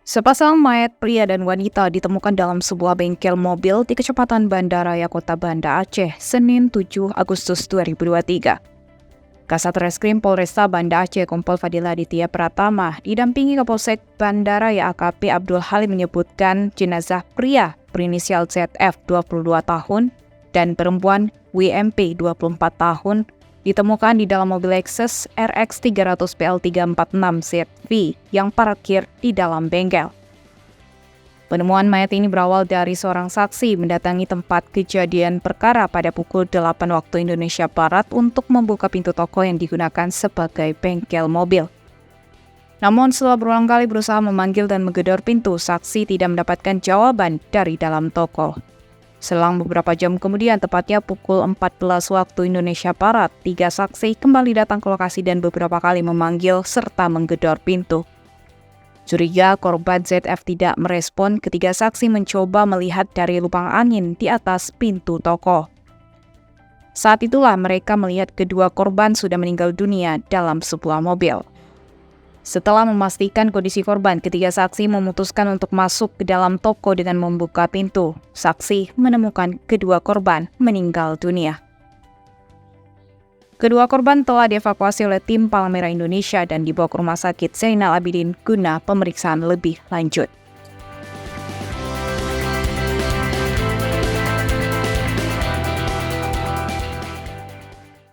Sepasang mayat pria dan wanita ditemukan dalam sebuah bengkel mobil di Kecamatan Banda Raya, Kota Banda Aceh, Senin 7 Agustus 2023. Kasat Reskrim Polresta Banda Aceh Kompol Fadil Aditya Pratama didampingi Kapolsek Banda Raya AKP Abdul Halim menyebutkan jenazah pria berinisial ZF 22 tahun dan perempuan WMP 24 tahun ditemukan di dalam mobil Lexus RX 300 PL346 ZV yang parkir di dalam bengkel. Penemuan mayat ini berawal dari seorang saksi mendatangi tempat kejadian perkara pada pukul 8 waktu Indonesia Barat untuk membuka pintu toko yang digunakan sebagai bengkel mobil. Namun setelah berulang kali berusaha memanggil dan menggedor pintu, saksi tidak mendapatkan jawaban dari dalam toko. Selang beberapa jam kemudian, tepatnya pukul 14 waktu Indonesia Barat, 3 saksi kembali datang ke lokasi dan beberapa kali memanggil serta menggedor pintu. Curiga korban ZF tidak merespon, ketiga saksi mencoba melihat dari lubang angin di atas pintu toko. Saat itulah mereka melihat kedua korban sudah meninggal dunia dalam sebuah mobil. Setelah memastikan kondisi korban, ketiga saksi memutuskan untuk masuk ke dalam toko dengan membuka pintu. Saksi menemukan kedua korban meninggal dunia. Kedua korban telah dievakuasi oleh tim Palang Merah Indonesia dan dibawa ke Rumah Sakit Zainal Abidin guna pemeriksaan lebih lanjut.